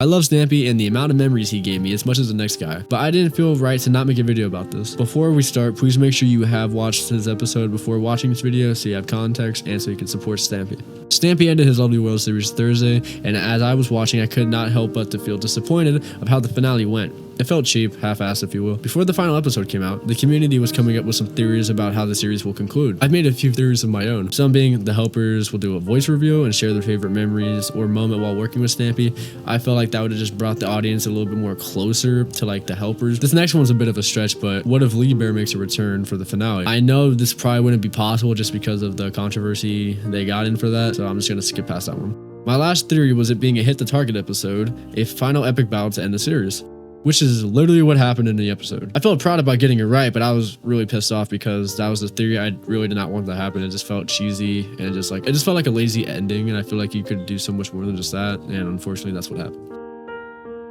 I love Stampy and the amount of memories he gave me as much as the next guy, but I didn't feel right to not make a video about this. Before we start, please make sure you have watched his episode before watching this video so you have context and so you can support Stampy. Stampy ended his Lovely World series Thursday, and as I was watching, I could not help but to feel disappointed of how the finale went. It felt cheap, half-assed if you will. Before the final episode came out, the community was coming up with some theories about how the series will conclude. I've made a few theories of my own, some being the helpers will do a voice reveal and share their favorite memories or moment while working with Stampy. I felt like that would have just brought the audience a little bit more closer to like the helpers. This next one's a bit of a stretch, but what if Lee Bear makes a return for the finale? I know this probably wouldn't be possible just because of the controversy they got in for that, so I'm just gonna skip past that one. My last theory was it being a hit the target episode, a final epic battle to end the series, which is literally what happened in the episode. I felt proud about getting it right, but I was really pissed off because that was the theory I really did not want to happen. It just felt cheesy and it just felt like a lazy ending, and I feel like you could do so much more than just that, and unfortunately that's what happened.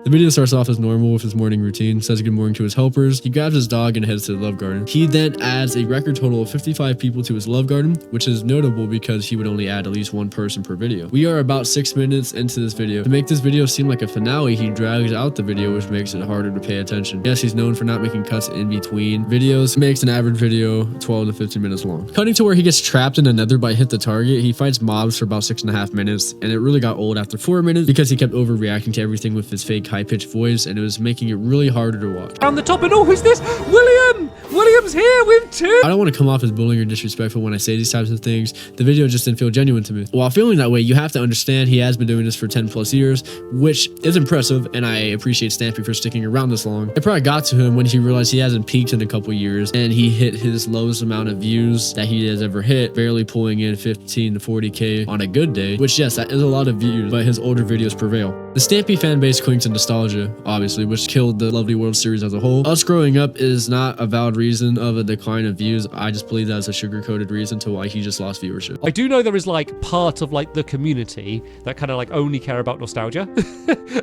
The video starts off as normal with his morning routine, says good morning to his helpers, he grabs his dog and heads to the love garden. He then adds a record total of 55 people to his love garden, which is notable because he would only add at least one person per video. We are about 6 minutes into this video. To make this video seem like a finale, he drags out the video, which makes it harder to pay attention. Yes, he's known for not making cuts in between videos, makes an average video 12 to 15 minutes long. Cutting to where he gets trapped in a nether by Hit the Target, he fights mobs for about 6.5 minutes, and it really got old after 4 minutes because he kept overreacting to everything with his fake high-pitched voice, and it was making it really harder to watch. On the top, and oh, who's this? William! William's here with two! I don't want to come off as bullying or disrespectful when I say these types of things. The video just didn't feel genuine to me. While feeling that way, you have to understand he has been doing this for 10 plus years, which is impressive, and I appreciate Stampy for sticking around this long. It probably got to him when he realized he hasn't peaked in a couple years, and he hit his lowest amount of views that he has ever hit, barely pulling in 15 to 40k on a good day, which yes, that is a lot of views, but his older videos prevail. The Stampy fan base clings to nostalgia, obviously, which killed the Lovely World series as a whole. Us growing up is not a valid reason of a decline of views. I just believe that's a sugar-coated reason to why he just lost viewership. I do know there is like part of like the community that kind of like only care about nostalgia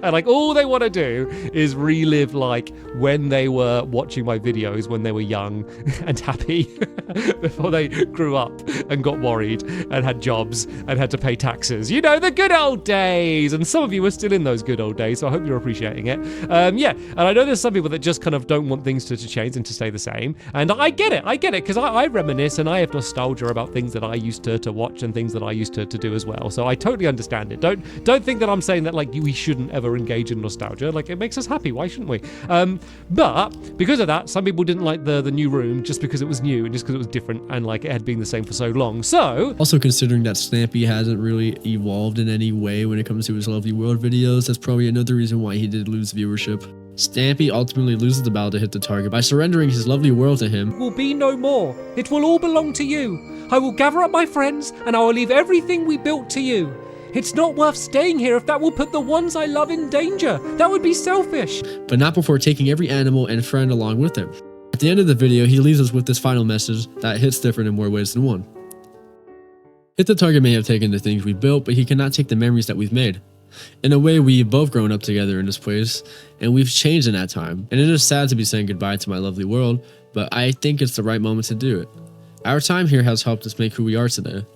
and like all they want to do is relive like when they were watching my videos when they were young and happy before they grew up and got worried and had jobs and had to pay taxes. You know, the good old days. And some of you are still in those good old days, so I hope you're appreciating it. Yeah, and I know there's some people that just kind of don't want things to change and to stay the same, and I get it, because I reminisce and I have nostalgia about things that I used to watch and things that I used to do as well, so I totally understand it. Don't think that I'm saying that like we shouldn't ever engage in nostalgia. Like, it makes us happy, why shouldn't we? But because of that, some people didn't like the new room just because it was new and just because it was different and like it had been the same for so long. So also considering that Stampy hasn't really evolved in any way when it comes to his Lovely World videos, that's probably another reason why he did lose viewership. Stampy ultimately loses the battle to Hit the Target by surrendering his Lovely World to him. Will be no more. It will all belong to you. I will gather up my friends and I will leave everything we built to you. It's not worth staying here if that will put the ones I love in danger. That would be selfish. But not before taking every animal and friend along with him. At the end of the video, he leaves us with this final message that hits different in more ways than one. Hit the Target may have taken the things we built, but he cannot take the memories that we've made. In a way, we've both grown up together in this place, and we've changed in that time. And it is sad to be saying goodbye to my Lovely World, but I think it's the right moment to do it. Our time here has helped us make who we are today.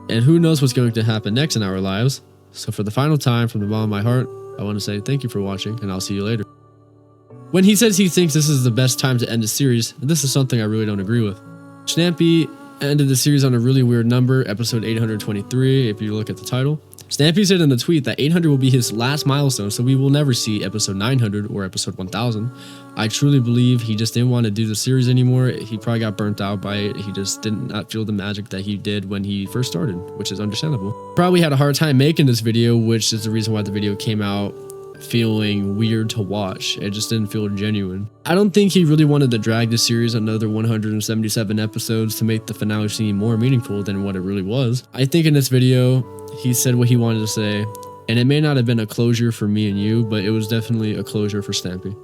And who knows what's going to happen next in our lives. So for the final time, from the bottom of my heart, I want to say thank you for watching, and I'll see you later. When he says he thinks this is the best time to end the series, this is something I really don't agree with. Stampy ended the series on a really weird number, episode 823, if you look at the title. Stampy said in the tweet that 800 will be his last milestone, so we will never see episode 900 or episode 1000. I truly believe he just didn't want to do the series anymore. He probably got burnt out by it. He just did not feel the magic that he did when he first started, which is understandable. Probably had a hard time making this video, which is the reason why the video came out feeling weird to watch. It just didn't feel genuine. I don't think he really wanted to drag the series another 177 episodes to make the finale seem more meaningful than what it really was. I think in this video, he said what he wanted to say, and it may not have been a closure for me and you, but it was definitely a closure for Stampy.